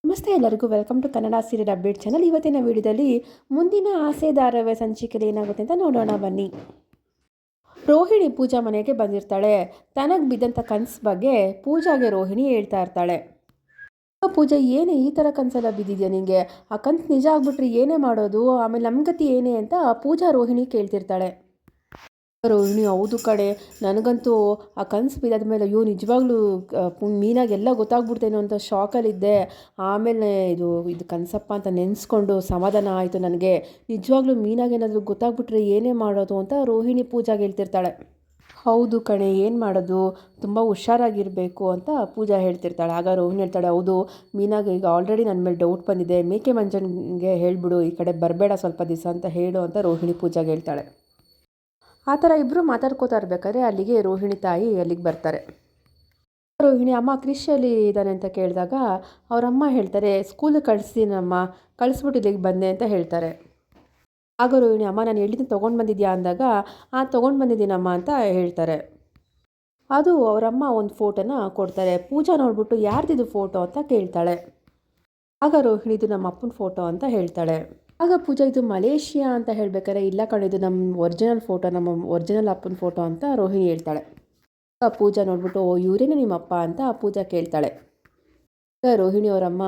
ನಮಸ್ತೆ ಎಲ್ಲರಿಗೂ welcome to Kannada serial update channel. ಇವತ್ತಿನ ವಿಡಿಯೋದಲ್ಲಿ ಮುಂದಿನ ಆಸೆ ಧಾರಾವಾಹಿ ಸಂಚಿಕೆಯಲ್ಲಿ ಏನಾಗುತ್ತೆ ಅಂತ ನೋಡೋಣ ಬನ್ನಿ. ರೋಹಿಣಿ ಪೂಜಾ ಮನೆಗೆ ಬಂದಿರ್ತಾಳೆ. ತನಗೆ ಬಿದ್ದಂಥ ಕನಸು ಬಗ್ಗೆ ಪೂಜಾಗೆ ರೋಹಿಣಿ ಹೇಳ್ತಾ ಇರ್ತಾಳೆ. ಪೂಜಾ, ಏನೇ ಈ ಥರ ಕನಸೆಲ್ಲ ಬಿದ್ದಿದೆಯಾ ನಿನಗೆ? ಆ ಕನಸು ನಿಜ ಆಗ್ಬಿಟ್ರೆ ಏನೇ ಮಾಡೋದು? ಆಮೇಲೆ ನಮ್ಮ ಗತಿ ಏನೇ ಅಂತ ಪೂಜಾ ರೋಹಿಣಿ ಕೇಳ್ತಿರ್ತಾಳೆ. ರೋಹಿಣಿ, ಹೌದು ಕಡೆ, ನನಗಂತೂ ಆ ಕನಸು ಬಿದ್ದಾದ ಮೇಲೆ ಅಯ್ಯೋ ನಿಜವಾಗ್ಲೂ ಮೀನಾಗೆಲ್ಲ ಗೊತ್ತಾಗ್ಬಿಡ್ತೇನೋ ಅಂತ ಶಾಕಲ್ಲಿದ್ದೆ. ಆಮೇಲೆ ಇದು ಕನಸಪ್ಪ ಅಂತ ನೆನೆಸ್ಕೊಂಡು ಸಮಾಧಾನ ಆಯಿತು ನನಗೆ. ನಿಜವಾಗ್ಲೂ ಮೀನಾಗೇನಾದರೂ ಗೊತ್ತಾಗ್ಬಿಟ್ರೆ ಏನೇ ಮಾಡೋದು ಅಂತ ರೋಹಿಣಿ ಪೂಜಾಗೆ ಹೇಳ್ತಿರ್ತಾಳೆ. ಹೌದು ಕಣೆ, ಏನು ಮಾಡೋದು, ತುಂಬ ಹುಷಾರಾಗಿರಬೇಕು ಅಂತ ಪೂಜಾ ಹೇಳ್ತಿರ್ತಾಳೆ. ಆಗ ರೋಹಿಣಿ ಹೇಳ್ತಾಳೆ, ಹೌದು ಮೀನಾಗೆ ಈಗ ಆಲ್ರೆಡಿ ನನ್ನ ಮೇಲೆ ಡೌಟ್ ಬಂದಿದೆ, ಮೇಕೆ ಮಂಜನಿಗೆ ಹೇಳಿಬಿಡು ಈ ಕಡೆ ಬರಬೇಡ ಸ್ವಲ್ಪ ದಿವಸ ಅಂತ ಹೇಳು ಅಂತ ರೋಹಿಣಿ ಪೂಜಾಗೆ ಹೇಳ್ತಾಳೆ. ಆ ಥರ ಇಬ್ಬರು ಮಾತಾಡ್ಕೋತಾ ಇರ್ಬೇಕಾದ್ರೆ ಅಲ್ಲಿಗೆ ರೋಹಿಣಿ ತಾಯಿ ಅಲ್ಲಿಗೆ ಬರ್ತಾರೆ. ರೋಹಿಣಿ, ಅಮ್ಮ ಕ್ರಿಶ್ ಎಲ್ಲಿ ಇದ್ದಾನೆ ಅಂತ ಕೇಳಿದಾಗ ಅವರಮ್ಮ ಹೇಳ್ತಾರೆ, ಸ್ಕೂಲಿಗೆ ಕಳಿಸ್ತೀನಮ್ಮ, ಕಳಿಸ್ಬಿಟ್ಟು ಇಲ್ಲಿಗೆ ಬಂದೆ ಅಂತ ಹೇಳ್ತಾರೆ. ಆಗ ರೋಹಿಣಿ, ಅಮ್ಮ ನಾನು ಹೇಳಿದ್ದು ತೊಗೊಂಡು ಬಂದಿದ್ಯಾ ಅಂದಾಗ ತೊಗೊಂಡು ಬಂದಿದ್ದೀನಮ್ಮ ಅಂತ ಹೇಳ್ತಾರೆ. ಅದು ಅವರಮ್ಮ ಒಂದು ಫೋಟೋನ ಕೊಡ್ತಾರೆ. ಪೂಜಾ ನೋಡ್ಬಿಟ್ಟು ಯಾರ್ದಿದು ಫೋಟೋ ಅಂತ ಕೇಳ್ತಾಳೆ. ಆಗ ರೋಹಿಣಿ, ಇದು ನಮ್ಮ ಅಪ್ಪನ ಫೋಟೋ ಅಂತ ಹೇಳ್ತಾಳೆ. ಆಗ ಪೂಜಾ, ಇದು ಮಲೇಷಿಯಾ ಅಂತ ಹೇಳ್ಬೇಕಾರೆ ಇಲ್ಲ ಕಣೆ, ಇದು ನಮ್ಮ ಒರಿಜಿನಲ್ ಫೋಟೋ, ನಮ್ಮ ಒರಿಜಿನಲ್ ಅಪ್ಪನ ಫೋಟೋ ಅಂತ ರೋಹಿಣಿ ಹೇಳ್ತಾಳೆ. ಆಗ ಪೂಜಾ ನೋಡ್ಬಿಟ್ಟು ಇವರೇನೇ ನಿಮ್ಮಪ್ಪ ಅಂತ ಪೂಜಾ ಕೇಳ್ತಾಳೆ. ಆಗ ರೋಹಿಣಿ ಅವರಮ್ಮ,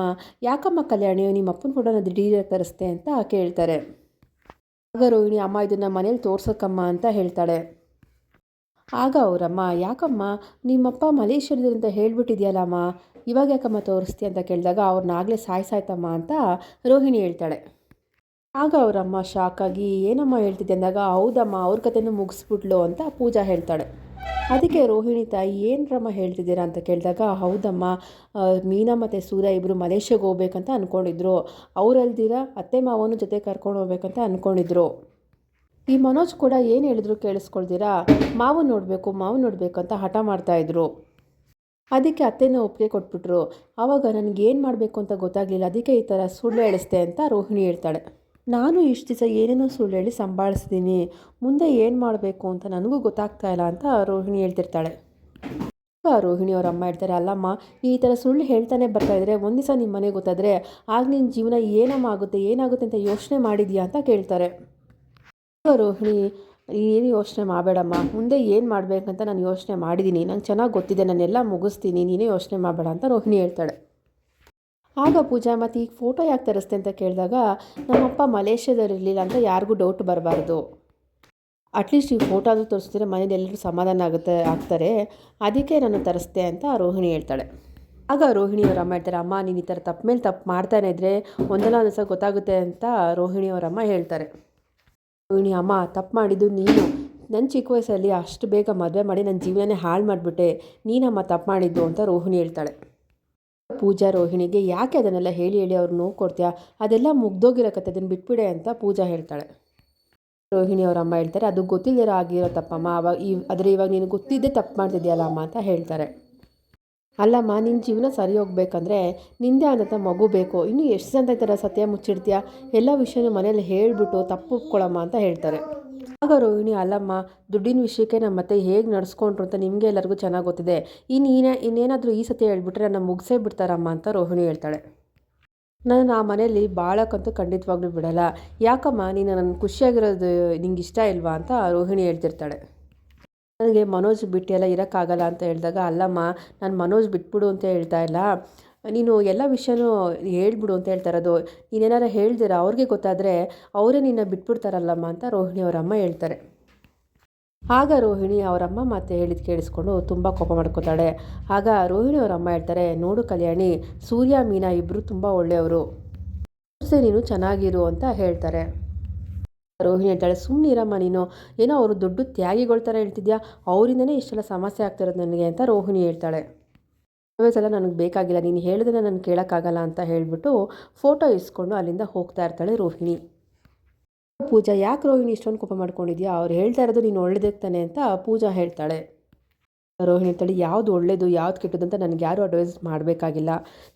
ಯಾಕಮ್ಮ ಕಲ್ಯಾಣಿ ನಿಮ್ಮ ಅಪ್ಪನ ಫೋಟೋನ ದಿಢೀರಾಗಿ ತರಿಸ್ತೆ ಅಂತ ಕೇಳ್ತಾರೆ. ಆಗ ರೋಹಿಣಿ, ಅಮ್ಮ ಇದನ್ನು ಮನೇಲಿ ತೋರ್ಸಕ್ಕಮ್ಮ ಅಂತ ಹೇಳ್ತಾಳೆ. ಆಗ ಅವರಮ್ಮ, ಯಾಕಮ್ಮ ನಿಮ್ಮಪ್ಪ ಮಲೇಷ್ಯಾದಲ್ಲಿ ಅಂತ ಹೇಳ್ಬಿಟ್ಟಿದ್ಯಲ್ಲಮ್ಮ, ಇವಾಗ ಯಾಕಮ್ಮ ತೋರಿಸ್ತೀಯ ಅಂತ ಕೇಳಿದಾಗ ಅವ್ರನ್ನಾಗಲೇ ಸಾಯ್ತಮ್ಮ ಅಂತ ರೋಹಿಣಿ ಹೇಳ್ತಾಳೆ. ಆಗ ಅವರಮ್ಮ ಶಾಕಾಗಿ ಏನಮ್ಮ ಹೇಳ್ತಿದ್ದೆ ಅಂದಾಗ ಹೌದಮ್ಮ ಅವ್ರ ಕತೆನೂ ಮುಗಿಸ್ಬಿಟ್ಲು ಅಂತ ಪೂಜಾ ಹೇಳ್ತಾಳೆ. ಅದಕ್ಕೆ ರೋಹಿಣಿ ತಾಯಿ ಏನರಮ್ಮ ಹೇಳ್ತಿದ್ದೀರಾ ಅಂತ ಕೇಳಿದಾಗ ಹೌದಮ್ಮ, ಮೀನಾ ಮತ್ತು ಸೂರ್ಯ ಇಬ್ಬರು ಮಲೇಷ್ಯಾಗೆ ಹೋಗ್ಬೇಕಂತ ಅಂದ್ಕೊಂಡಿದ್ರು. ಅವರಲ್ದಿರ ಅತ್ತೆ ಮಾವನ ಜೊತೆ ಕರ್ಕೊಂಡು ಹೋಗ್ಬೇಕಂತ ಅಂದ್ಕೊಂಡಿದ್ರು. ಈ ಮನೋಜ್ ಕೂಡ ಏನು ಹೇಳಿದ್ರು ಕೇಳಿಸ್ಕೊಳ್ತೀರಾ, ಮಾವು ನೋಡಬೇಕು ಅಂತ ಹಠ ಮಾಡ್ತಾಯಿದ್ರು. ಅದಕ್ಕೆ ಅತ್ತೆನ ಒಪ್ಪಿಗೆ ಕೊಟ್ಬಿಟ್ರು. ಆವಾಗ ನನಗೇನು ಮಾಡಬೇಕು ಅಂತ ಗೊತ್ತಾಗಲಿಲ್ಲ, ಅದಕ್ಕೆ ಈ ಥರ ಸುಳ್ಳು ಹೇಳಿಸ್ದೆ ಅಂತ ರೋಹಿಣಿ ಹೇಳ್ತಾಳೆ. ನಾನು ಇಷ್ಟು ದಿವಸ ಏನೇನೋ ಸುಳ್ಳು ಹೇಳಿ ಸಂಭಾಳಿಸ್ತೀನಿ, ಮುಂದೆ ಏನು ಮಾಡಬೇಕು ಅಂತ ನನಗೂ ಗೊತ್ತಾಗ್ತಾ ಇಲ್ಲ ಅಂತ ರೋಹಿಣಿ ಹೇಳ್ತಿರ್ತಾಳೆ. ರೋಹಿಣಿ ಅವ್ರ ಅಮ್ಮ ಹೇಳ್ತಾರೆ, ಅಲ್ಲಮ್ಮ ನೀನು ಈ ಥರ ಸುಳ್ಳು ಹೇಳ್ತಾನೆ ಬರ್ತಾಯಿದ್ರೆ ಒಂದು ದಿವಸ ನಿಮ್ಮ ಮನೆಗೆ ಗೊತ್ತಾದರೆ ಆಗ ನಿನ್ನ ಜೀವನ ಏನಾಗುತ್ತೆ ಅಂತ ಯೋಚನೆ ಮಾಡಿದ್ಯಾ ಅಂತ ಕೇಳ್ತಾರೆ. ರೋಹಿಣಿ, ಏನು ಯೋಚನೆ ಮಾಡಬೇಡಮ್ಮ, ಮುಂದೆ ಏನು ಮಾಡಬೇಕಂತ ನಾನು ಯೋಚನೆ ಮಾಡಿದ್ದೀನಿ, ನಂಗೆ ಚೆನ್ನಾಗಿ ಗೊತ್ತಿದೆ, ನಾನೆಲ್ಲ ಮುಗಿಸ್ತೀನಿ, ನೀನೇ ಯೋಚನೆ ಮಾಡಬೇಡ ಅಂತ ರೋಹಿಣಿ ಹೇಳ್ತಾಳೆ. ಆಗ ಪೂಜಾ, ಮತ್ತು ಈಗ ಫೋಟೋ ಯಾಕೆ ತರಿಸ್ತೆ ಅಂತ ಕೇಳಿದಾಗ ನಮ್ಮಪ್ಪ ಮಲೇಷ್ಯಾದಲ್ಲಿರಲಿಲ್ಲ ಅಂತ ಯಾರಿಗೂ ಡೌಟ್ ಬರಬಾರ್ದು, ಅಟ್ಲೀಸ್ಟ್ ಈ ಫೋಟೋ ಆದರೂ ತೋರಿಸಿದ್ರೆ ಮನೇಲಿ ಎಲ್ಲರೂ ಸಮಾಧಾನ ಆಗ್ತಾರೆ, ಅದಕ್ಕೆ ನಾನು ತರಿಸ್ದೆ ಅಂತ ರೋಹಿಣಿ ಹೇಳ್ತಾಳೆ. ಆಗ ರೋಹಿಣಿಯವರ ಅಮ್ಮ ಹೇಳ್ತಾರೆ, ಅಮ್ಮ ನೀನು ಈ ಥರ ತಪ್ಪು ಮೇಲೆ ತಪ್ಪು ಮಾಡ್ತಾನೆ ಇದ್ದರೆ ಒಂದಲ್ಲ ಒಂದು ದಿವಸ ಗೊತ್ತಾಗುತ್ತೆ ಅಂತ ರೋಹಿಣಿಯವರಮ್ಮ ಹೇಳ್ತಾರೆ. ರೋಹಿಣಿ, ಅಮ್ಮ ತಪ್ಪು ಮಾಡಿದ್ದು ನೀನು, ನನ್ನ ಚಿಕ್ಕ ವಯಸ್ಸಲ್ಲಿ ಅಷ್ಟು ಬೇಗ ಮದುವೆ ಮಾಡಿ ನನ್ನ ಜೀವನನೇ ಹಾಳು ಮಾಡಿಬಿಟ್ಟೆ, ನೀನಮ್ಮ ತಪ್ಪು ಮಾಡಿದ್ದು ಅಂತ ರೋಹಿಣಿ ಹೇಳ್ತಾಳೆ. ಪೂಜಾ ರೋಹಿಣಿಗೆ, ಯಾಕೆ ಅದನ್ನೆಲ್ಲ ಹೇಳಿ ಅವ್ರು ನೋವು ಕೊಡ್ತೀಯಾ, ಅದೆಲ್ಲ ಮುಗ್ದೋಗಿರೋ ಕತೆ, ಅದನ್ನು ಬಿಟ್ಬಿಡೆ ಅಂತ ಪೂಜಾ ಹೇಳ್ತಾಳೆ. ರೋಹಿಣಿ ಅವರ ಅಮ್ಮ ಹೇಳ್ತಾರೆ, ಅದು ಗೊತ್ತಿಲ್ಲದಿರೋ ಆಗಿರೋ ತಪ್ಪಮ್ಮ, ಆದರೆ ಇವಾಗ ನೀನು ಗೊತ್ತಿದ್ದೇ ತಪ್ಪು ಮಾಡ್ತಿದ್ಯಲ್ಲ ಅಮ್ಮ ಅಂತ ಹೇಳ್ತಾರೆ. ಅಲ್ಲಮ್ಮ, ನಿನ್ನ ಜೀವನ ಸರಿ ಹೋಗ್ಬೇಕಂದ್ರೆ ನಿಂದೆ ಆದಂಥ ಮಗು ಬೇಕು, ಇನ್ನೂ ಎಷ್ಟು ಜನ ಈ ಥರ ಸತ್ಯ ಮುಚ್ಚಿಡ್ತೀಯಾ, ಎಲ್ಲ ವಿಷಯನೂ ಮನೇಲಿ ಹೇಳಿಬಿಟ್ಟು ತಪ್ಪು ಒಪ್ಕೊಳ್ಳಮ್ಮ ಅಂತ ಹೇಳ್ತಾರೆ. ಆಗ ರೋಹಿಣಿ, ಅಲ್ಲಮ್ಮ ದುಡ್ಡಿನ ವಿಷಯಕ್ಕೆ ನಮ್ಮ ಮತ್ತೆ ಹೇಗೆ ನಡೆಸ್ಕೊಂಡ್ರು ಅಂತ ನಿಮಗೆ ಎಲ್ಲರಿಗೂ ಚೆನ್ನಾಗಿ ಗೊತ್ತಿದೆ, ಇನ್ನೇನಾದರೂ ಈ ಸತಿ ಹೇಳ್ಬಿಟ್ರೆ ನನ್ನ ಮುಗಿಸೇ ಬಿಡ್ತಾರಮ್ಮ ಅಂತ ರೋಹಿಣಿ ಹೇಳ್ತಾಳೆ. ನಾನು ಆ ಮನೆಯಲ್ಲಿ ಬಾಳಕ್ಕಂತೂ ಖಂಡಿತವಾಗ್ಲೂ ಬಿಡಲ್ಲ, ಯಾಕಮ್ಮ ನೀನು ನನ್ನ ಖುಷಿಯಾಗಿರೋದು ನಿಂಗೆ ಇಷ್ಟ ಇಲ್ವಾ ಅಂತ ರೋಹಿಣಿ ಹೇಳ್ತಿರ್ತಾಳೆ. ನನಗೆ ಮನೋಜ್ ಬಿಟ್ಟು ಎಲ್ಲ ಇರೋಕ್ಕಾಗಲ್ಲ ಅಂತ ಹೇಳಿದಾಗ, ಅಲ್ಲಮ್ಮ ನಾನು ಮನೋಜ್ ಬಿಟ್ಬಿಡು ಅಂತ ಹೇಳ್ತಾ ಇಲ್ಲ, ನೀನು ಎಲ್ಲ ವಿಷಯನೂ ಹೇಳ್ಬಿಡು ಅಂತ ಹೇಳ್ತಾ ಇರೋದು, ನೀನೇನಾರು ಹೇಳ್ದಿರ ಅವ್ರಿಗೆ ಗೊತ್ತಾದರೆ ಅವರೇ ನಿನ್ನ ಬಿಟ್ಬಿಡ್ತಾರಲ್ಲಮ್ಮ ಅಂತ ರೋಹಿಣಿ ಅವರಮ್ಮ ಹೇಳ್ತಾರೆ. ಆಗ ರೋಹಿಣಿ ಅವರಮ್ಮ ಮತ್ತೆ ಹೇಳಿದ್ದು ಕೇಳಿಸ್ಕೊಂಡು ತುಂಬ ಕೋಪ ಮಾಡ್ಕೋತಾಳೆ. ಆಗ ರೋಹಿಣಿ ಅವರಮ್ಮ ಹೇಳ್ತಾರೆ, ನೋಡು ಕಲ್ಯಾಣಿ, ಸೂರ್ಯ ಮೀನಾ ಇಬ್ಬರು ತುಂಬ ಒಳ್ಳೆಯವರು, ನೀನು ಚೆನ್ನಾಗಿರು ಅಂತ ಹೇಳ್ತಾರೆ. ರೋಹಿಣಿ ಹೇಳ್ತಾಳೆ, ಸುಮ್ಮನಿರಮ್ಮ ನೀನು, ಏನೋ ಅವರು ದೊಡ್ಡ ತ್ಯಾಗಿಗಳ ಥರ ಹೇಳ್ತಿದ್ಯಾ, ಅವರಿಂದನೇ ಇಷ್ಟೆಲ್ಲ ಸಮಸ್ಯೆ ಆಗ್ತಿರೋದು ನನಗೆ ಅಂತ ರೋಹಿಣಿ ಹೇಳ್ತಾಳೆ. ಸಲ ನನಗೆ ಬೇಕಾಗಿಲ್ಲ, ನೀನು ಹೇಳಿದ್ರೆ ನಾನು ಕೇಳೋಕ್ಕಾಗಲ್ಲ ಅಂತ ಹೇಳಿಬಿಟ್ಟು ಫೋಟೋ ಇಸ್ಕೊಂಡು ಅಲ್ಲಿಂದ ಹೋಗ್ತಾ ಇರ್ತಾಳೆ ರೋಹಿಣಿ. ಪೂಜಾ, ಯಾಕೆ ರೋಹಿಣಿ ಇಷ್ಟೊಂದು ಕೋಪ ಮಾಡ್ಕೊಂಡಿದ್ಯಾ, ಅವ್ರು ಹೇಳ್ತಾ ಇರೋದು ನೀನು ಒಳ್ಳೇದಾಗ್ತಾನೆ ಅಂತ ಪೂಜಾ ಹೇಳ್ತಾಳೆ. ರೋಹಿಣಿ ಹೇಳ್ತಾಳೆ, ಯಾವುದು ಒಳ್ಳೇದು ಯಾವ್ದು ಕೆಟ್ಟದ್ದು ಅಂತ ನನಗೆ ಯಾರು ಅಡ್ವೈಸ್ ಮಾಡಬೇಕಾಗಿಲ್ಲ,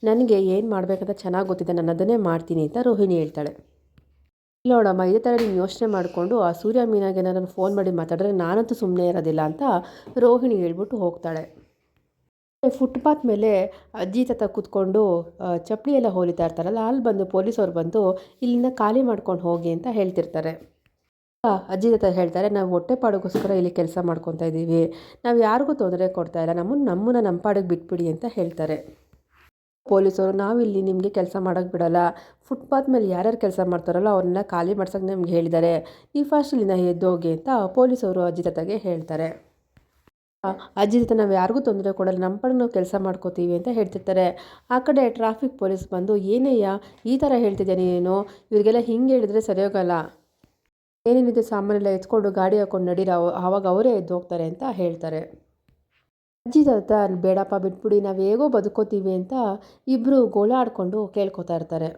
ನನಗೆ ಏನು ಮಾಡಬೇಕಂತ ಚೆನ್ನಾಗಿ ಗೊತ್ತಿದೆ, ನಾನು ಅದನ್ನೇ ಮಾಡ್ತೀನಿ ಅಂತ ರೋಹಿಣಿ ಹೇಳ್ತಾಳೆ. ನೋಡಮ್ಮ, ಇದೇ ಥರ ನೀನು ಯೋಚನೆ ಮಾಡಿಕೊಂಡು ಆ ಸೂರ್ಯ ಮೀನಾಗೆ ನಾನು ಫೋನ್ ಮಾಡಿ ಮಾತಾಡಿದ್ರೆ ನಾನಂತೂ ಸುಮ್ಮನೆ ಇರೋದಿಲ್ಲ ಅಂತ ರೋಹಿಣಿ ಹೇಳ್ಬಿಟ್ಟು ಹೋಗ್ತಾಳೆ. ಫುಟ್ಪಾತ್ ಮೇಲೆ ಅಜ್ಜಿ ತಾತ ಕೂತ್ಕೊಂಡು ಚಪ್ಪಲಿ ಎಲ್ಲ ಹೊಲಿತಾ ಇರ್ತಾರಲ್ಲ, ಅಲ್ಲಿ ಬಂದು ಪೊಲೀಸವ್ರು ಬಂದು ಇಲ್ಲಿಂದ ಖಾಲಿ ಮಾಡ್ಕೊಂಡು ಹೋಗಿ ಅಂತ ಹೇಳ್ತಿರ್ತಾರೆ. ಅಜ್ಜಿ ತಾತ ಹೇಳ್ತಾರೆ, ನಾವು ಹೊಟ್ಟೆಪಾಡಿಗೋಸ್ಕರ ಇಲ್ಲಿ ಕೆಲಸ ಮಾಡ್ಕೊತಾ ಇದ್ದೀವಿ, ನಾವು ಯಾರಿಗೂ ತೊಂದರೆ ಕೊಡ್ತಾ ಇಲ್ಲ, ನಮ್ಮನ್ನ ನಮ್ಮ ಪಾಡಿಗೆ ಬಿಟ್ಬಿಡಿ ಅಂತ ಹೇಳ್ತಾರೆ. ಪೊಲೀಸವರು, ನಾವಿಲ್ಲಿ ನಿಮಗೆ ಕೆಲಸ ಮಾಡೋಕ್ಕೆ ಬಿಡಲ್ಲ, ಫುಟ್ಪಾತ್ ಮೇಲೆ ಯಾರ್ಯಾರು ಕೆಲಸ ಮಾಡ್ತಾರಲ್ಲ ಅವ್ರನ್ನೆಲ್ಲ ಖಾಲಿ ಮಾಡ್ಸೋಕೆ ನಮ್ಗೆ ಹೇಳಿದ್ದಾರೆ, ಈ ಫಾಸ್ಟ್ ಇಲ್ಲಿಂದ ಎದ್ದೋಗಿ ಅಂತ ಪೊಲೀಸವರು ಅಜ್ಜಿ ತಾತಗೆ ಹೇಳ್ತಾರೆ. ಅಜ್ಜಿ ತಾತ ನಾವು ಯಾರಿಗೂ ತೊಂದರೆ ಕೊಡಲ್ಲ, ನಮ್ಮ ಪಾಡಿಗೆ ನಾವು ಕೆಲಸ ಮಾಡ್ಕೋತೀವಿ ಅಂತ ಹೇಳ್ತಿರ್ತಾರೆ. ಆ ಕಡೆ ಟ್ರಾಫಿಕ್ ಪೊಲೀಸ್ ಬಂದು, ಏನಯ್ಯ ಈ ಥರ ಹೇಳ್ತಿದ್ಯಾ ನೀನು, ಇವ್ರಿಗೆಲ್ಲ ಹಿಂಗೆ ಹೇಳಿದ್ರೆ ಸರಿ ಹೋಗಲ್ಲ, ಏನೇನಿದೆ ಸಾಮಾನೆಲ್ಲ ಎತ್ಕೊಂಡು ಗಾಡಿ ಹಾಕೊಂಡು ನಡೀರ, ಆವಾಗ ಅವರೇ ಎದ್ದು ಹೋಗ್ತಾರೆ ಅಂತ ಹೇಳ್ತಾರೆ. ಅಜ್ಜಿ ತಾತ ಬೇಡಪ್ಪ ಬಿಟ್ಬಿಡಿ, ನಾವು ಹೇಗೋ ಬದುಕೋತೀವಿ ಅಂತ ಇಬ್ಬರು ಗೋಳಾಡ್ಕೊಂಡು ಕೇಳ್ಕೊತಾ ಇರ್ತಾರೆ.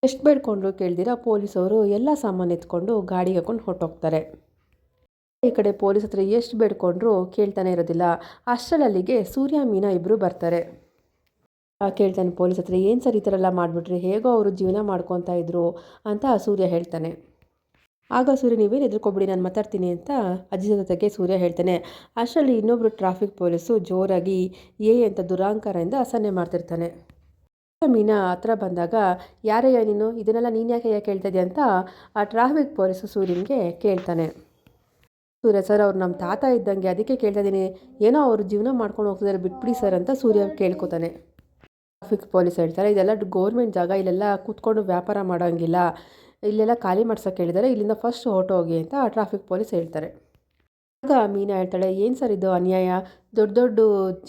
ಎಷ್ಟು ಬೇಡ್ಕೊಂಡ್ರು ಕೇಳ್ದಿರ ಪೊಲೀಸವರು ಎಲ್ಲ ಸಾಮಾನು ಎತ್ಕೊಂಡು ಗಾಡಿಗೆ ಹಾಕೊಂಡು ಹೊರಟೋಗ್ತಾರೆ. ಈ ಕಡೆ ಪೊಲೀಸ್ ಹತ್ರ ಎಷ್ಟು ಬೇಡ್ಕೊಂಡ್ರು ಕೇಳ್ತಾನೆ ಇರೋದಿಲ್ಲ. ಅಷ್ಟರಲ್ಲಿಗೆ ಸೂರ್ಯ ಮೀನಾ ಇಬ್ಬರು ಬರ್ತಾರೆ. ಕೇಳ್ತಾನೆ ಪೊಲೀಸ್ ಹತ್ರ, ಏನು ಸರ್ ಈ ಥರ ಎಲ್ಲ ಮಾಡಿಬಿಟ್ರಿ, ಹೇಗೋ ಅವರು ಜೀವನ ಮಾಡ್ಕೊತಾ ಇದ್ರು ಅಂತ ಸೂರ್ಯ ಹೇಳ್ತಾನೆ. ಆಗ ಸೂರ್ಯ, ನೀವೇನು ಎದುರ್ಕೊಬಿಡಿ, ನಾನು ಮಾತಾಡ್ತೀನಿ ಅಂತ ಅಜ್ಜಿ ತಾತಗೆ ಸೂರ್ಯ ಹೇಳ್ತಾನೆ. ಅಷ್ಟರಲ್ಲಿ ಇನ್ನೊಬ್ಬರು ಟ್ರಾಫಿಕ್ ಪೊಲೀಸು ಜೋರಾಗಿ ಅಂತ ದುರಾಂಕಾರದಿಂದ ಅಸಹ್ಯ ಮಾಡ್ತಿರ್ತಾನೆ. ಮೀನಾ ಹತ್ರ ಬಂದಾಗ, ಯಾರಯ್ಯ ನೀನು, ಇದನ್ನೆಲ್ಲ ನೀನು ಯಾಕೆ ಕೇಳ್ತಾ ಇದೆಯಾ ಅಂತ ಆ ಟ್ರಾಫಿಕ್ ಪೊಲೀಸು ಸೂರ್ಯನಿಗೆ ಕೇಳ್ತಾನೆ. ಸೂರ್ಯ, ಸರ್ ಅವ್ರು ನಮ್ಮ ತಾತ ಇದ್ದಂಗೆ, ಅದಕ್ಕೆ ಕೇಳ್ತಾ ಇದ್ದೀನಿ, ಏನೋ ಅವರು ಜೀವನ ಮಾಡ್ಕೊಂಡು ಹೋಗ್ತಿದ್ದಾರೆ, ಬಿಟ್ಬಿಡಿ ಸರ್ ಅಂತ ಸೂರ್ಯ ಕೇಳ್ಕೊತಾನೆ. ಟ್ರಾಫಿಕ್ ಪೊಲೀಸ್ ಹೇಳ್ತಾರೆ, ಇದೆಲ್ಲ ಗೌರ್ಮೆಂಟ್ ಜಾಗ, ಇಲ್ಲೆಲ್ಲ ಕೂತ್ಕೊಂಡು ವ್ಯಾಪಾರ ಮಾಡೋಂಗಿಲ್ಲ, ಇಲ್ಲೆಲ್ಲ ಖಾಲಿ ಮಾಡ್ಸೋಕೆ ಹೇಳಿದ್ದಾರೆ, ಇಲ್ಲಿಂದ ಫಸ್ಟ್ ಹೊರಟೋಗಿ ಅಂತ ಟ್ರಾಫಿಕ್ ಪೊಲೀಸ್ ಹೇಳ್ತಾರೆ. ಆಗ ಮೀನಾ ಹೇಳ್ತಾಳೆ, ಏನು ಸರ್ ಇದು ಅನ್ಯಾಯ, ದೊಡ್ಡ ದೊಡ್ಡ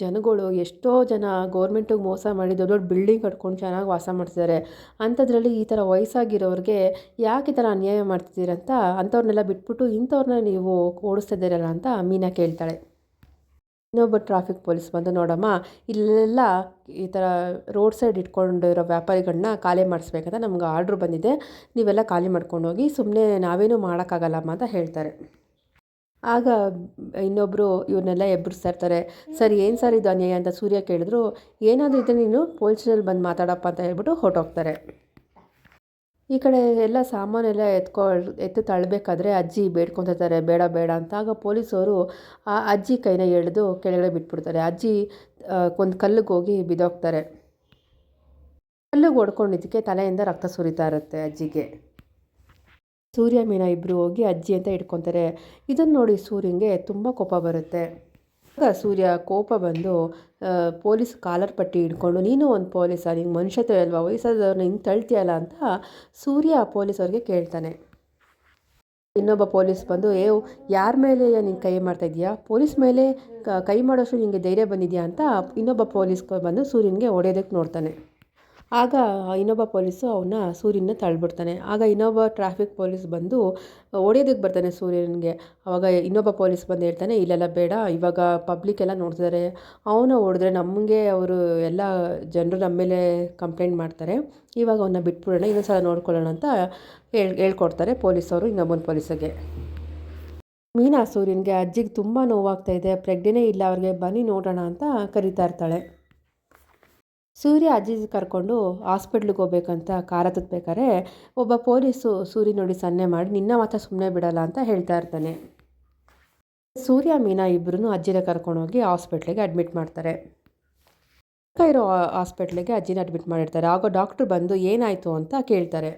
ಜನಗಳು ಎಷ್ಟೋ ಜನ ಗೌರ್ಮೆಂಟಿಗೆ ಮೋಸ ಮಾಡಿ ದೊಡ್ಡ ದೊಡ್ಡ ಬಿಲ್ಡಿಂಗ್ ಕಟ್ಕೊಂಡು ಚೆನ್ನಾಗಿ ವಾಸ ಮಾಡ್ತಿದ್ದಾರೆ, ಅಂಥದ್ರಲ್ಲಿ ಈ ಥರ ವಯಸ್ಸಾಗಿರೋರಿಗೆ ಯಾಕೆ ಈ ಥರ ಅನ್ಯಾಯ ಮಾಡ್ತಿದ್ದೀರಂತ, ಅಂಥವ್ರನ್ನೆಲ್ಲ ಬಿಟ್ಬಿಟ್ಟು ಇಂಥವ್ರನ್ನ ನೀವು ಓಡಿಸ್ತಾ ಇದ್ದೀರಲ್ಲ ಅಂತ ಮೀನಾ ಕೇಳ್ತಾಳೆ. ಇನ್ನೊಬ್ಬ ಟ್ರಾಫಿಕ್ ಪೊಲೀಸ್ ಬಂದು, ನೋಡಮ್ಮ ಇಲ್ಲೆಲ್ಲ ಈ ಥರ ರೋಡ್ ಸೈಡ್ ಇಟ್ಕೊಂಡಿರೋ ವ್ಯಾಪಾರಿಗಳನ್ನ ಖಾಲಿ ಮಾಡಿಸ್ಬೇಕಂತ ನಮ್ಗೆ ಆರ್ಡ್ರ್ ಬಂದಿದೆ, ನೀವೆಲ್ಲ ಖಾಲಿ ಮಾಡ್ಕೊಂಡು ಹೋಗಿ, ಸುಮ್ಮನೆ ನಾವೇನೂ ಮಾಡೋಕ್ಕಾಗಲ್ಲಮ್ಮ ಅಂತ ಹೇಳ್ತಾರೆ. ಆಗ ಇನ್ನೊಬ್ಬರು ಇವ್ರನ್ನೆಲ್ಲ ಎಬ್ಬರಿಸ್ತಾ ಇರ್ತಾರೆ. ಸರ್ ಏನು ಸರ್ ಇದು ಅನ್ಯಾಯ ಅಂತ ಸೂರ್ಯ ಕೇಳಿದ್ರು. ಏನಾದರೂ ಇದ್ದರೆ ನೀನು ಪೊಲೀಸ್ನಲ್ಲಿ ಬಂದು ಮಾತಾಡಪ್ಪ ಅಂತ ಹೇಳ್ಬಿಟ್ಟು ಹೊರಟೋಗ್ತಾರೆ. ಈ ಕಡೆ ಎಲ್ಲ ಸಾಮಾನೆಲ್ಲ ಎತ್ತು ತಳ್ಳಬೇಕಾದ್ರೆ ಅಜ್ಜಿ ಬೇಡ್ಕೊತಿರ್ತಾರೆ, ಬೇಡ ಬೇಡ ಅಂತ. ಆಗ ಪೊಲೀಸವರು ಆ ಅಜ್ಜಿ ಕೈನ ಎಳೆದು ಕೆಳಗಡೆ ಬಿಟ್ಬಿಡ್ತಾರೆ. ಅಜ್ಜಿ ಒಂದು ಕಲ್ಲಿಗೆ ಹೋಗಿ ಬಿದ್ದೋಗ್ತಾರೆ. ಕಲ್ಲಿಗೆ ಹೊಡ್ಕೊಂಡಿದ್ದಕ್ಕೆ ತಲೆಯಿಂದ ರಕ್ತ ಸುರಿತಾ ಇರುತ್ತೆ ಅಜ್ಜಿಗೆ. ಸೂರ್ಯ ಮೀನಾ ಇಬ್ಬರು ಹೋಗಿ ಅಜ್ಜಿ ಅಂತ ಇಟ್ಕೊತಾರೆ. ಇದನ್ನು ನೋಡಿ ಸೂರ್ಯನಿಗೆ ತುಂಬ ಕೋಪ ಬರುತ್ತೆ. ಆಗ ಸೂರ್ಯ ಕೋಪ ಬಂದು ಪೊಲೀಸ್ ಕಾಲರ್ ಪಟ್ಟಿ ಹಿಡ್ಕೊಂಡು, ನೀನು ಒಂದು ಪೊಲೀಸ, ನಿಂಗೆ ಮನುಷ್ಯತ್ವ ಅಲ್ವಾ, ವಯಸ್ಸಾದವ್ರನ್ನ ಹಿಂಗೆ ತಳ್ತೀಯಲ್ಲ ಅಂತ ಸೂರ್ಯ ಪೊಲೀಸವ್ರಿಗೆ ಕೇಳ್ತಾನೆ. ಇನ್ನೊಬ್ಬ ಪೊಲೀಸ್ ಬಂದು, ಯಾರ ಮೇಲೆ ನೀನು ಕೈ ಮಾಡ್ತಾ ಇದೀಯಾ, ಪೊಲೀಸ್ ಮೇಲೆ ಕೈ ಮಾಡೋಷ್ಟು ನಿಮಗೆ ಧೈರ್ಯ ಬಂದಿದೆಯಾ ಅಂತ ಇನ್ನೊಬ್ಬ ಪೊಲೀಸ್ ಬಂದು ಸೂರ್ಯನಿಗೆ ಹೊಡೆಯೋದಕ್ಕೆ ನೋಡ್ತಾನೆ. ಆಗ ಇನ್ನೊಬ್ಬ ಪೊಲೀಸು ಅವನ್ನ ಸೂರ್ಯನ ತಳ್ಳಿಬಿಡ್ತಾನೆ. ಆಗ ಇನ್ನೊಬ್ಬ ಟ್ರಾಫಿಕ್ ಪೊಲೀಸ್ ಬಂದು ಹೊಡೆಯೋದಕ್ಕೆ ಬರ್ತಾನೆ ಸೂರ್ಯನಿಗೆ. ಆವಾಗ ಇನ್ನೊಬ್ಬ ಪೊಲೀಸ್ ಬಂದು ಹೇಳ್ತಾನೆ, ಇಲ್ಲೆಲ್ಲ ಬೇಡ, ಇವಾಗ ಪಬ್ಲಿಕ್ ಎಲ್ಲ ನೋಡ್ತಿದ್ದಾರೆ, ಅವನ್ನ ಹೊಡೆದ್ರೆ ನಮಗೆ ಅವರು ಎಲ್ಲ ಜನರು ನಮ್ಮ ಮೇಲೆ ಕಂಪ್ಲೇಂಟ್ ಮಾಡ್ತಾರೆ, ಇವಾಗ ಅವನ್ನ ಬಿಟ್ಬಿಡೋಣ, ಇನ್ನೊಂದು ಸಲ ನೋಡ್ಕೊಳ್ಳೋಣ ಅಂತ ಹೇಳ್ಕೊಡ್ತಾರೆ ಪೊಲೀಸವರು ಇನ್ನೊಬ್ಬನ ಪೊಲೀಸಿಗೆ. ಮೀನಾ ಸೂರ್ಯನಿಗೆ, ಅಜ್ಜಿಗೆ ತುಂಬ ನೋವಾಗ್ತಾಯಿದೆ, ಪ್ರೆಗ್ನೆನೇ ಇಲ್ಲ ಅವ್ರಿಗೆ, ಬನ್ನಿ ನೋಡೋಣ ಅಂತ ಕರೀತಾ ಇರ್ತಾಳೆ. ಸೂರ್ಯ ಅಜ್ಜಿ ಕರ್ಕೊಂಡು ಹಾಸ್ಪಿಟ್ಲಿಗೆ ಹೋಗ್ಬೇಕಂತ ಕಾರ್ ಹತ್ತಬೇಕಾದ್ರೆ ಒಬ್ಬ ಪೊಲೀಸು ಸೂರ್ಯ ನೋಡಿ ಸನ್ನೆ ಮಾಡಿ, ನಿನ್ನ ಮಾತ್ರ ಸುಮ್ಮನೆ ಬಿಡಲ್ಲ ಅಂತ ಹೇಳ್ತಾ ಇರ್ತಾನೆ. ಸೂರ್ಯ ಮೀನಾ ಇಬ್ಬರೂ ಅಜ್ಜಿನ ಕರ್ಕೊಂಡೋಗಿ ಹಾಸ್ಪಿಟ್ಲಿಗೆ ಅಡ್ಮಿಟ್ ಮಾಡ್ತಾರೆ. ಇರೋ ಹಾಸ್ಪಿಟ್ಲಿಗೆ ಅಜ್ಜಿನ ಅಡ್ಮಿಟ್ ಮಾಡಿರ್ತಾರೆ. ಆಗ ಡಾಕ್ಟ್ರು ಬಂದು ಏನಾಯಿತು ಅಂತ ಕೇಳ್ತಾರೆ.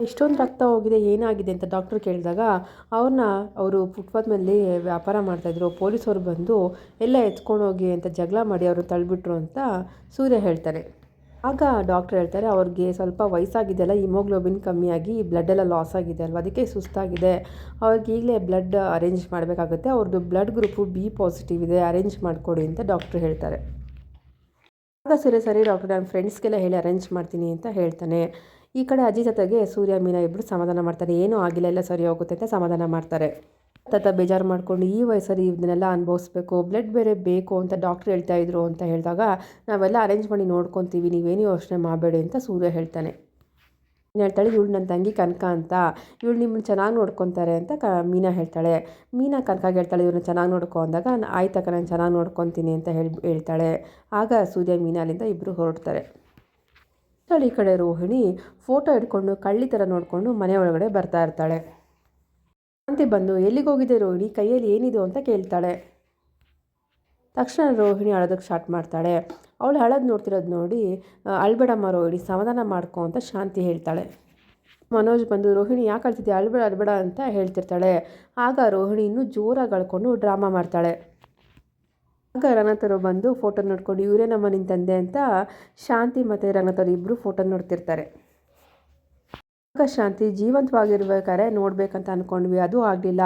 ಇಷ್ಟೊಂದು ರಕ್ತ ಹೋಗಿದೆ, ಏನಾಗಿದೆ ಅಂತ ಡಾಕ್ಟ್ರು ಕೇಳಿದಾಗ, ಅವರು ಫುಟ್ಪಾತ್ ಮೇಲೆ ವ್ಯಾಪಾರ ಮಾಡ್ತಾಯಿದ್ರು, ಪೊಲೀಸವ್ರು ಬಂದು ಎಲ್ಲ ಎತ್ಕೊಂಡೋಗಿ ಅಂತ ಜಗಳ ಮಾಡಿ ಅವರು ತಳ್ಳಿಬಿಟ್ರು ಅಂತ ಸೂರ್ಯ ಹೇಳ್ತಾರೆ. ಆಗ ಡಾಕ್ಟ್ರು ಹೇಳ್ತಾರೆ, ಅವ್ರಿಗೆ ಸ್ವಲ್ಪ ವಯಸ್ಸಾಗಿದೆಯಲ್ಲ, ಹಿಮೋಗ್ಲೋಬಿನ್ ಕಮ್ಮಿಯಾಗಿ ಬ್ಲಡ್ಡೆಲ್ಲ ಲಾಸ್ ಆಗಿದೆ ಅಲ್ವ, ಅದಕ್ಕೆ ಸುಸ್ತಾಗಿದೆ, ಅವ್ರಿಗೆ ಈಗಲೇ ಬ್ಲಡ್ ಅರೇಂಜ್ ಮಾಡಬೇಕಾಗುತ್ತೆ, ಅವ್ರದ್ದು ಬ್ಲಡ್ ಗ್ರೂಪು ಬಿ ಪಾಸಿಟಿವ್ ಇದೆ, ಅರೇಂಜ್ ಮಾಡಿಕೊಡಿ ಅಂತ ಡಾಕ್ಟ್ರು ಹೇಳ್ತಾರೆ. ಆಗ ಸರಿ ಡಾಕ್ಟ್ರು, ನನ್ನ ಫ್ರೆಂಡ್ಸ್ಗೆಲ್ಲ ಹೇಳಿ ಅರೇಂಜ್ ಮಾಡ್ತೀನಿ ಅಂತ ಹೇಳ್ತಾನೆ. ಈ ಕಡೆ ಅಜ್ಜಿ ತಾತಗೆ ಸೂರ್ಯ ಮೀನಾ ಇಬ್ಬರು ಸಮಾಧಾನ ಮಾಡ್ತಾರೆ. ಏನೂ ಆಗಿಲ್ಲ, ಎಲ್ಲ ಸರಿ ಹೋಗುತ್ತೆ ಅಂತ ಸಮಾಧಾನ ಮಾಡ್ತಾರೆ. ತಾತ ಬೇಜಾರು ಮಾಡ್ಕೊಂಡು, ಈ ವಯಸ್ಸಲ್ಲಿ ಇದನ್ನೆಲ್ಲ ಅನುಭವಿಸ್ಬೇಕು, ಬ್ಲಡ್ ಬೇರೆ ಬೇಕು ಅಂತ ಡಾಕ್ಟ್ರು ಹೇಳ್ತಾಯಿದ್ರು ಅಂತ ಹೇಳಿದಾಗ, ನಾವೆಲ್ಲ ಅರೇಂಜ್ ಮಾಡಿ ನೋಡ್ಕೊತೀವಿ, ನೀವೇನು ಯೋಚನೆ ಮಾಡಬೇಡಿ ಅಂತ ಸೂರ್ಯ ಹೇಳ್ತಾನೆ. ಹೇಳ್ತಾಳೆ, ಇವಳು ನನ್ನ ತಂಗಿ ಕನಕ ಅಂತ, ಇವಳು ನಿಮ್ಮನ್ನು ಚೆನ್ನಾಗಿ ನೋಡ್ಕೊತಾರೆ ಅಂತ ಮೀನಾ ಹೇಳ್ತಾಳೆ. ಮೀನಾ ಕನಕಾಗೆ ಹೇಳ್ತಾಳೆ, ಇವ್ರನ್ನ ಚೆನ್ನಾಗಿ ನೋಡ್ಕೊ ಅಂದಾಗ, ಆಯ್ತಕ್ಕ ನಾನು ಚೆನ್ನಾಗಿ ನೋಡ್ಕೊತೀನಿ ಅಂತ ಹೇಳ್ತಾಳೆ. ಆಗ ಸೂರ್ಯ ಮೀನಾ ಅಲ್ಲಿಂದ ಇಬ್ಬರು ಹೊರಡ್ತಾರೆ. ಈ ಕಡೆ ರೋಹಿಣಿ ಫೋಟೋ ಹಿಡ್ಕೊಂಡು ಕಳ್ಳಿ ಥರ ನೋಡಿಕೊಂಡು ಮನೆ ಒಳಗಡೆ ಬರ್ತಾ ಇರ್ತಾಳೆ. ಶಾಂತಿ ಬಂದು, ಎಲ್ಲಿಗೆ ಹೋಗಿದೆ ರೋಹಿಣಿ, ಕೈಯಲ್ಲಿ ಏನಿದೆ ಅಂತ ಕೇಳ್ತಾಳೆ. ತಕ್ಷಣ ರೋಹಿಣಿ ಅಳೋದಕ್ಕೆ ಸ್ಟಾರ್ಟ್ ಮಾಡ್ತಾಳೆ. ಅವಳು ಅಳೋದು ನೋಡ್ತಿರೋದು ನೋಡಿ ಅಳ್ಬೇಡಮ್ಮ ರೋಹಿಣಿ, ಸಮಾಧಾನ ಮಾಡ್ಕೊ ಅಂತ ಶಾಂತಿ ಹೇಳ್ತಾಳೆ. ಮನೋಜ್ ಬಂದು ರೋಹಿಣಿ ಯಾಕೆ ಅಳ್ತಿದ್ಯಾ, ಅಳ್ಬೇಡ ಅಳ್ಬೇಡ ಅಂತ ಹೇಳ್ತಿರ್ತಾಳೆ. ಆಗ ರೋಹಿಣಿ ಇನ್ನೂ ಜೋರಾಗಿ ಅಳ್ಕೊಂಡು ಡ್ರಾಮಾ ಮಾಡ್ತಾಳೆ. ಆಗ ರಂಗನಾಥರು ಬಂದು ಫೋಟೋ ನೋಡ್ಕೊಂಡು ಇವರೇ ನಮ್ಮ ನಿನ್ನ ತಂದೆ ಅಂತ ಶಾಂತಿ ಮತ್ತು ರಂಗನಾಥರು ಇಬ್ಬರು ಫೋಟೋ ನೋಡ್ತಿರ್ತಾರೆ. ಆಗ ಶಾಂತಿ ಜೀವಂತವಾಗಿರ್ಬೇಕಾದ್ರೆ ನೋಡ್ಬೇಕಂತ ಅಂದ್ಕೊಂಡ್ವಿ, ಅದು ಆಗಲಿಲ್ಲ,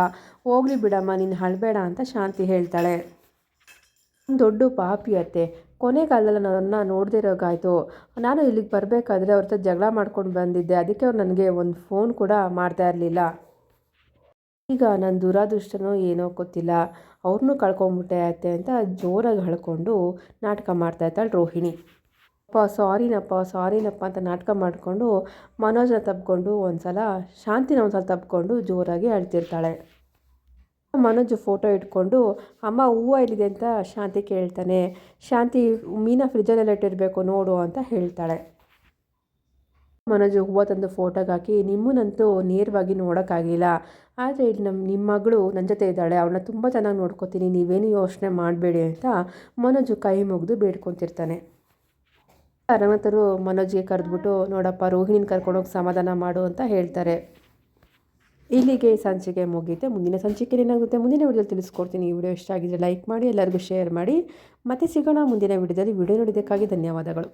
ಹೋಗ್ಲಿ ಬಿಡಮ್ಮ ನೀನು ಅಳಬೇಡ ಅಂತ ಶಾಂತಿ ಹೇಳ್ತಾಳೆ. ದೊಡ್ಡ ಪಾಪಿ ಅತ್ತೆ, ಕೊನೆಗಾಲದಲ್ಲಿ ನನ್ನನ್ನು ನೋಡದೇ ಇರೋಗಾಯಿತು. ನಾನು ಇಲ್ಲಿಗೆ ಬರಬೇಕಾದ್ರೆ ಅವ್ರ ಹತ್ರ ಜಗಳ ಮಾಡ್ಕೊಂಡು ಬಂದಿದ್ದೆ, ಅದಕ್ಕೆ ಅವ್ರು ನನಗೆ ಒಂದು ಫೋನ್ ಕೂಡ ಮಾಡ್ತಾ ಇರಲಿಲ್ಲ. ಈಗ ನನ್ನ ದುರಾದೃಷ್ಟನೋ ಏನೋ ಗೊತ್ತಿಲ್ಲ, ಅವ್ರನ್ನೂ ಕಳ್ಕೊಂಬಿಟ್ಟೆ ಅತ್ತೆ ಅಂತ ಜೋರಾಗಿ ಹೇಳ್ಕೊಂಡು ನಾಟಕ ಮಾಡ್ತಾಯಿದ್ದಾಳೆ ರೋಹಿಣಿ. ಸಾರಿನಪ್ಪ ಅಂತ ನಾಟಕ ಮಾಡಿಕೊಂಡು ಮನೋಜನ ತಬ್ಕೊಂಡು ಶಾಂತಿನ ಒಂದು ಸಲ ತಬ್ಕೊಂಡು ಜೋರಾಗಿ ಅಳ್ತಿರ್ತಾಳೆ. ಮನೋಜ್ ಫೋಟೋ ಇಟ್ಕೊಂಡು ಅಮ್ಮ ಹೂವು ಎಲ್ಲಿದೆ ಅಂತ ಶಾಂತಿ ಕೇಳ್ತಾನೆ. ಶಾಂತಿ ಮೀನಾ ಫ್ರಿಜ್ಜಲ್ಲೆಲ್ಲ ಇಟ್ಟಿರಬೇಕು ನೋಡು ಅಂತ ಹೇಳ್ತಾಳೆ. ಮನೋಜ್ ಹೂವು ತಂದು ಫೋಟೋಗೆ ಹಾಕಿ ನಿಮ್ಮನ್ನಂತೂ ನೇರವಾಗಿ ನೋಡೋಕ್ಕಾಗಿಲ್ಲ, ಆದರೆ ಇಲ್ಲಿ ನಿಮ್ಮ ಮಗಳು ನನ್ನ ಜೊತೆ ಇದ್ದಾಳೆ, ಅವಳನ್ನ ತುಂಬ ಚೆನ್ನಾಗಿ ನೋಡ್ಕೋತೀನಿ, ನೀವೇನು ಯೋಚನೆ ಮಾಡಬೇಡಿ ಅಂತ ಮನೋಜ್ ಕೈ ಮುಗಿದು ಬೇಡ್ಕೊತಿರ್ತಾನೆ. ರಂಗನಾಥರು ಮನೋಜ್ಗೆ ಕರೆದ್ಬಿಟ್ಟು ನೋಡಪ್ಪ ರೋಹಿಣಿನ ಕರ್ಕೊಂಡೋಗಿ ಸಮಾಧಾನ ಮಾಡು ಅಂತ ಹೇಳ್ತಾರೆ. ಇಲ್ಲಿಗೆ ಸಂಚಿಕೆ ಮುಗಿಯುತ್ತೆ. ಮುಂದಿನ ಸಂಚಿಕೆ ಏನಾಗುತ್ತೆ ಮುಂದಿನ ವಿಡಿಯೋದಲ್ಲಿ ತಿಳಿಸ್ಕೊಡ್ತೀನಿ. ಈ ವಿಡಿಯೋ ಇಷ್ಟ ಆಗಿದ್ರೆ ಲೈಕ್ ಮಾಡಿ, ಎಲ್ಲರಿಗೂ ಶೇರ್ ಮಾಡಿ. ಮತ್ತೆ ಸಿಗೋಣ ಮುಂದಿನ ವಿಡಿಯೋದಲ್ಲಿ. ವಿಡಿಯೋ ನೋಡಿದ್ದಕ್ಕಾಗಿ ಧನ್ಯವಾದಗಳು.